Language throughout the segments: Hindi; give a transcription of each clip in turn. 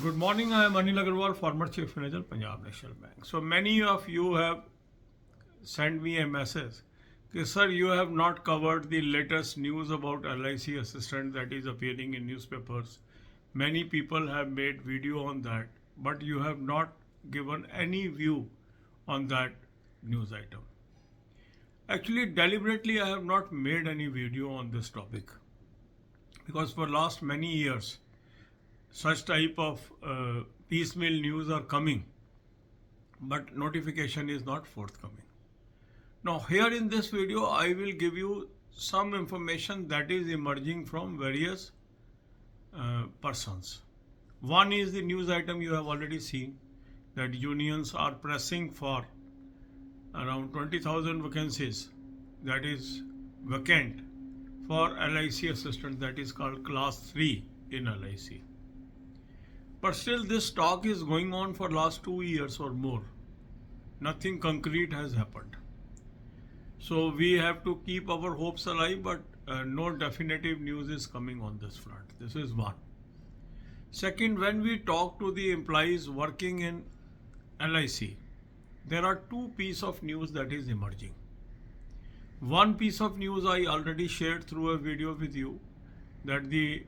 Good morning. I am Anil Agarwal, former Chief Manager, Punjab National Bank. So many of you have sent me a message. Okay, sir, you have not covered the latest news about LIC assistant that is appearing in newspapers. Many people have made video on that, but you have not given any view on that news item. Actually, deliberately, I have not made any video on this topic because for last many years, such type of piecemeal news are coming, but notification is not forthcoming. Now here in this video I will give you some information that is emerging from various persons. One is the news item you have already seen, that unions are pressing for around 20,000 vacancies, that is vacant, for LIC assistant, that is called class 3 in LIC. But still this talk is going on for last 2 years or more. Nothing concrete has happened. So we have to keep our hopes alive, but no definitive news is coming on this front. This is one. Second, when we talk to the employees working in LIC, there are two pieces of news that is emerging. One piece of news I already shared through a video with you, that the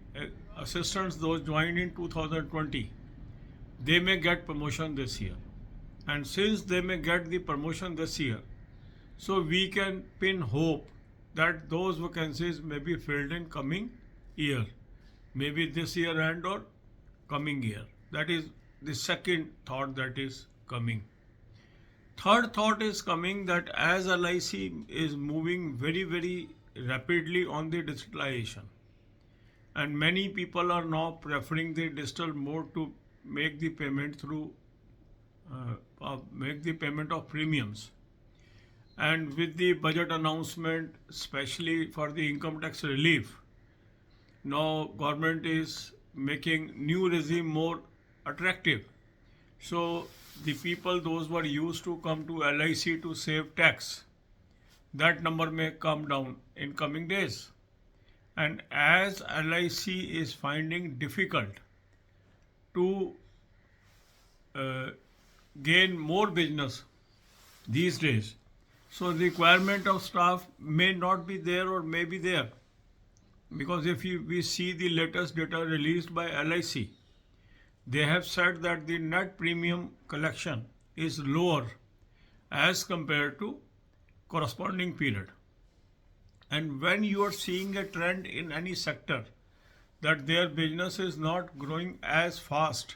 assistants, those joined in 2020, they may get promotion this year. And since they may get the promotion this year, so we can pin hope that those vacancies may be filled in coming year, maybe this year and or coming year. That is the second thought that is coming. Third thought is coming that as LIC is moving very rapidly on the digitalization, and many people are now preferring the digital mode to make the payment through make the payment of premiums. And with the budget announcement, especially for the income tax relief, now government is making new regime more attractive. So the people, those who are used to come to LIC to save tax, that number may come down in coming days. And as LIC is finding difficult to gain more business these days, so the requirement of staff may not be there or may be there. Because if we see the latest data released by LIC, they have said that the net premium collection is lower as compared to corresponding period. And when you are seeing a trend in any sector that their business is not growing as fast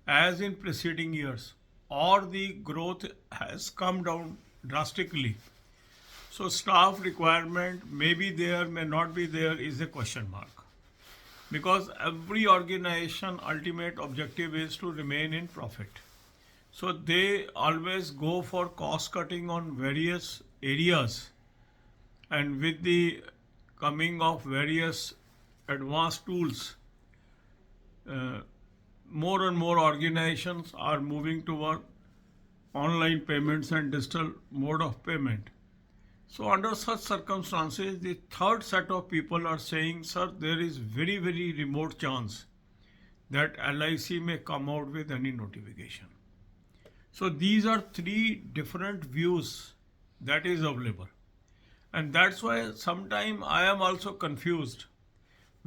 as in preceding years, or the growth has come down drastically, so staff requirement may be there, may not be there, is a question mark. Because every organization ultimate objective is to remain in profit. So they always go for cost cutting on various areas, and with the coming of various advanced tools, more and more organizations are moving toward online payments and digital mode of payment. So under such circumstances, the third set of people are saying, sir, there is very remote chance that LIC may come out with any notification. So these are three different views that is available. And that's why sometimes I am also confused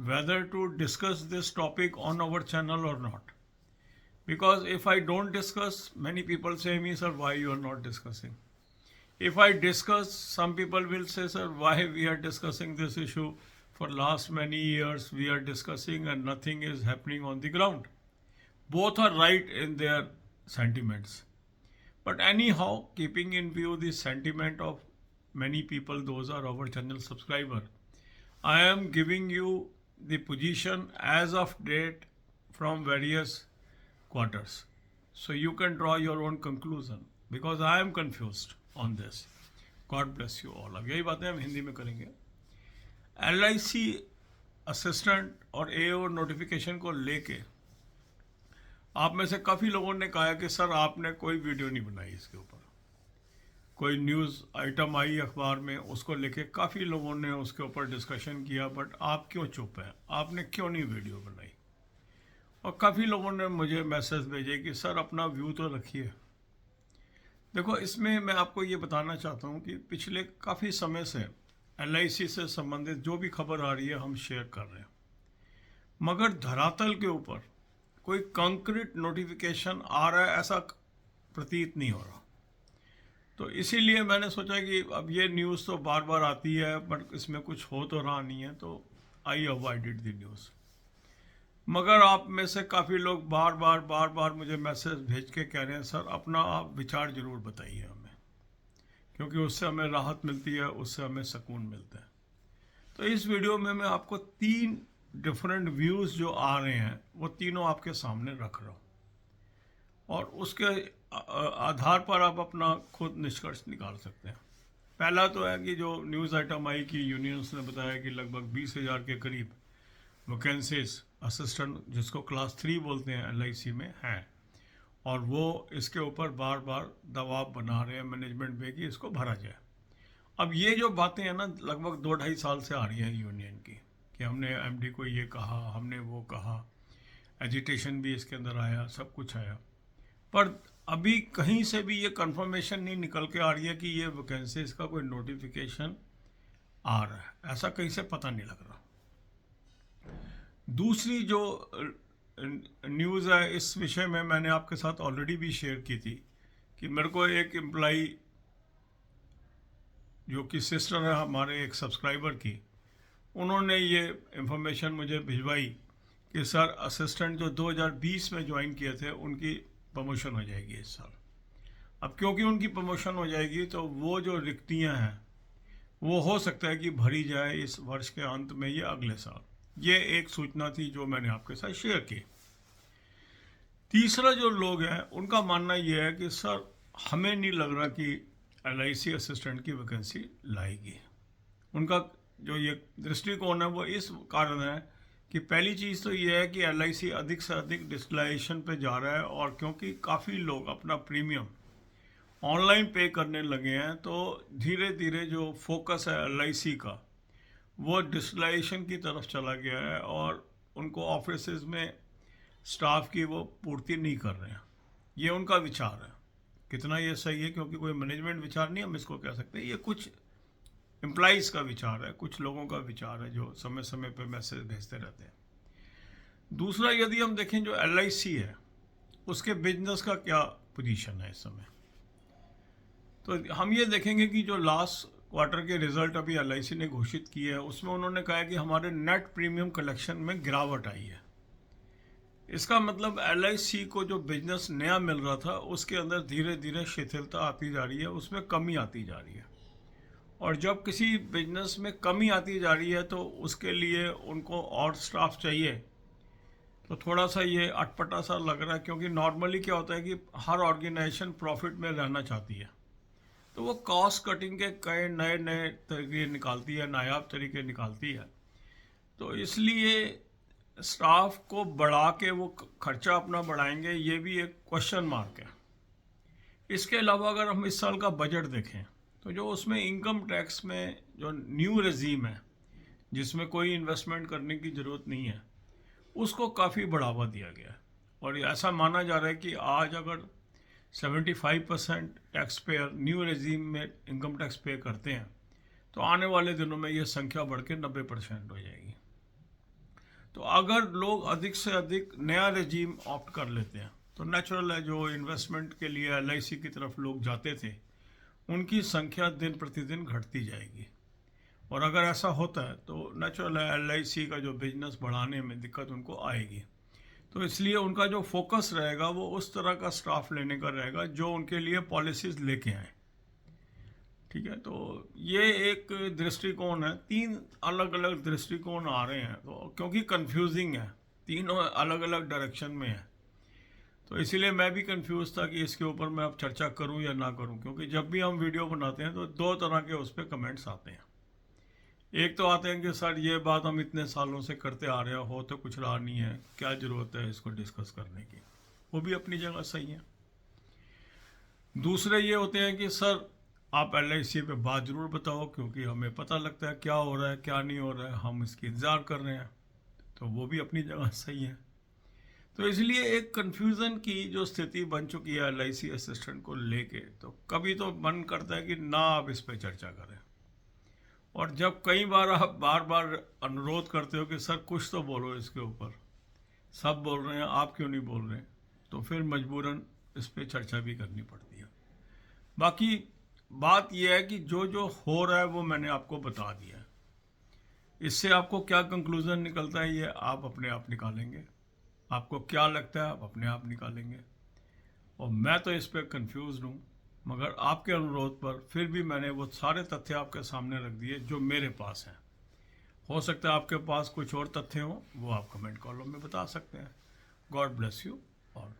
whether to discuss this topic on our channel or not. Because if I don't discuss, many people say me, sir, why you are not discussing? If I discuss, some people will say, sir, why we are discussing this issue? For last many years we are discussing and nothing is happening on the ground. Both are right in their sentiments. But anyhow, keeping in view the sentiment of many people, those are our channel subscriber, I am giving you the position as of date from various quarters. So you can draw your own conclusion, because I am confused on this. God bless you all. अब यही बातें हम हिंदी में करेंगे. LIC असिस्टेंट और AO नोटिफिकेशन को लेके आप में से काफ़ी लोगों ने कहा कि सर आपने कोई वीडियो नहीं बनाई इसके ऊपर. कोई न्यूज़ आइटम आई अखबार में, उसको लेके काफ़ी लोगों ने उसके ऊपर डिस्कशन किया, बट आप क्यों चुप हैं, आपने क्यों नहीं वीडियो बनाई? और काफ़ी लोगों ने मुझे मैसेज भेजे कि सर अपना व्यू तो रखिए। देखो, इसमें मैं आपको ये बताना चाहता हूँ कि पिछले काफ़ी समय से एलआईसी से संबंधित जो भी खबर आ रही है हम शेयर कर रहे हैं, मगर धरातल के ऊपर कोई कंक्रीट नोटिफिकेशन आ रहा है ऐसा प्रतीत नहीं हो रहा। तो इसीलिए मैंने सोचा कि अब ये न्यूज़ तो बार बार आती है बट इसमें कुछ हो तो रहा नहीं है, तो आई अवॉइडेड द न्यूज़। मगर आप में से काफ़ी लोग बार बार मुझे मैसेज भेज के कह रहे हैं सर अपना आप विचार ज़रूर बताइए हमें, क्योंकि उससे हमें राहत मिलती है, उससे हमें सुकून मिलता है। तो इस वीडियो में मैं आपको 3 डिफरेंट व्यूज़ जो आ रहे हैं वो तीनों आपके सामने रख रहा हूँ, और उसके आधार पर आप अपना खुद निष्कर्ष निकाल सकते हैं। पहला तो है कि जो न्यूज़ आइटम आई कि यूनियंस ने बताया कि लगभग 20,000 के करीब वैकेंसीज असिस्टेंट, जिसको क्लास 3 बोलते हैं, एलआईसी में हैं, और वो इसके ऊपर बार बार दबाव बना रहे हैं मैनेजमेंट पे कि इसको भरा जाए। अब ये जो बातें हैं ना, लगभग 2-2.5 साल से आ रही हैं यूनियन की, कि हमने एमडी को ये कहा, हमने वो कहा, एजिटेशन भी इसके अंदर आया, सब कुछ आया, पर अभी कहीं से भी ये कंफर्मेशन नहीं निकल के आ रही है कि ये वैकेंसीज का कोई नोटिफिकेशन आ रहा है, ऐसा कहीं से पता नहीं लग रहा। दूसरी जो न्यूज़ है, इस विषय में मैंने आपके साथ ऑलरेडी भी शेयर की थी कि मेरे को एक एम्प्लॉई जो कि सिस्टर है हमारे एक सब्सक्राइबर की, उन्होंने ये इंफॉर्मेशन मुझे भिजवाई कि सर असिस्टेंट जो 2020 में ज्वाइन किए थे उनकी प्रमोशन हो जाएगी इस साल। अब क्योंकि उनकी प्रमोशन हो जाएगी तो वो जो रिक्तियां हैं वो हो सकता है कि भरी जाए इस वर्ष के अंत में या अगले साल। ये एक सूचना थी जो मैंने आपके साथ शेयर की। तीसरा जो लोग हैं उनका मानना यह है कि सर हमें नहीं लग रहा कि एलआईसी असिस्टेंट की वैकेंसी लाएगी। उनका जो ये दृष्टिकोण है वो इस कारण है कि पहली चीज़ तो ये है कि एलआईसी अधिक से अधिक डिजिटलाइजेशन पे जा रहा है, और क्योंकि काफ़ी लोग अपना प्रीमियम ऑनलाइन पे करने लगे हैं तो धीरे धीरे जो फोकस है एलआईसी का वो डिजिटलाइजेशन की तरफ चला गया है, और उनको ऑफिसेज में स्टाफ की वो पूर्ति नहीं कर रहे हैं। ये उनका विचार है। कितना ये सही है, क्योंकि कोई मैनेजमेंट विचार नहीं हम इसको कह सकते, ये कुछ एम्प्लॉइज़ का विचार है, कुछ लोगों का विचार है जो समय समय पर मैसेज भेजते रहते हैं। दूसरा, यदि हम देखें जो एलआईसी है उसके बिजनेस का क्या पोजीशन है इस समय, तो हम ये देखेंगे कि जो लास्ट क्वार्टर के रिजल्ट अभी एलआईसी ने घोषित किए हैं उसमें उन्होंने कहा है कि हमारे नेट प्रीमियम कलेक्शन में गिरावट आई है। इसका मतलब एलआईसी को जो बिजनेस नया मिल रहा था उसके अंदर धीरे धीरे शिथिलता आती जा रही है, उसमें कमी आती जा रही है, और जब किसी बिजनेस में कमी आती जा रही है तो उसके लिए उनको और स्टाफ चाहिए, तो थोड़ा सा ये अटपटा सा लग रहा है। क्योंकि नॉर्मली क्या होता है कि हर ऑर्गेनाइजेशन प्रॉफिट में रहना चाहती है, तो वो कॉस्ट कटिंग के कई नए नए तरीके निकालती है, नायाब तरीके निकालती है। तो इसलिए स्टाफ को बढ़ा के वो खर्चा अपना बढ़ाएंगे, ये भी एक क्वेश्चन मार्क है। इसके अलावा अगर हम इस साल का बजट देखें तो जो उसमें इनकम टैक्स में जो न्यू रेजीम है जिसमें कोई इन्वेस्टमेंट करने की ज़रूरत नहीं है, उसको काफ़ी बढ़ावा दिया गया है, और ऐसा माना जा रहा है कि आज अगर 75% टैक्स पेयर न्यू रेजीम में इनकम टैक्स पे करते हैं तो आने वाले दिनों में ये संख्या बढ़ के 90% हो जाएगी। तो अगर लोग अधिक से अधिक नया रेजीम ऑप्ट कर लेते हैं तो नेचुरल है जो इन्वेस्टमेंट के लिए एलआईसी की तरफ लोग जाते थे उनकी संख्या दिन प्रतिदिन घटती जाएगी, और अगर ऐसा होता है तो नेचुरल है एलआईसी का जो बिजनेस बढ़ाने में दिक्कत उनको आएगी। तो इसलिए उनका जो फोकस रहेगा वो उस तरह का स्टाफ लेने का रहेगा जो उनके लिए पॉलिसीज लेके आए। ठीक है, तो ये एक दृष्टिकोण है। 3 अलग अलग दृष्टिकोण आ रहे हैं, तो क्योंकि कंफ्यूजिंग है, तीनों अलग अलग डायरेक्शन में है, तो इसीलिए मैं भी कंफ्यूज था कि इसके ऊपर मैं अब चर्चा करूं या ना करूं। क्योंकि जब भी हम वीडियो बनाते हैं तो 2 तरह के उस पर कमेंट्स आते हैं। एक तो आते हैं कि सर ये बात हम इतने सालों से करते आ रहे हो तो कुछ रहा नहीं है, क्या ज़रूरत है इसको डिस्कस करने की, वो भी अपनी जगह सही है। दूसरे ये होते हैं कि सर आप एलआईसी पे बात ज़रूर बताओ क्योंकि हमें पता लगता है क्या हो रहा है क्या नहीं हो रहा है, हम इसकी इंतज़ार कर रहे हैं, तो वो भी अपनी जगह सही है। तो इसलिए एक कन्फ्यूज़न की जो स्थिति बन चुकी है LIC असिस्टेंट को लेके, तो कभी तो मन करता है कि ना आप इस पे चर्चा करें। और जब कई बार आप बार बार अनुरोध करते हो कि सर कुछ तो बोलो इसके ऊपर, सब बोल रहे हैं आप क्यों नहीं बोल रहे, तो फिर मजबूरन इस पे चर्चा भी करनी पड़ती है। बाकी बात यह है कि जो जो हो रहा है वो मैंने आपको बता दिया है। इससे आपको क्या कंक्लूज़न निकलता है ये आप अपने आप निकालेंगे, आपको क्या लगता है आप अपने आप निकालेंगे। और मैं तो इस पर कंफ्यूज हूँ, मगर आपके अनुरोध पर फिर भी मैंने वो सारे तथ्य आपके सामने रख दिए जो मेरे पास हैं। हो सकता है आपके पास कुछ और तथ्य हों, वो आप कमेंट कॉलम में बता सकते हैं। God bless you all.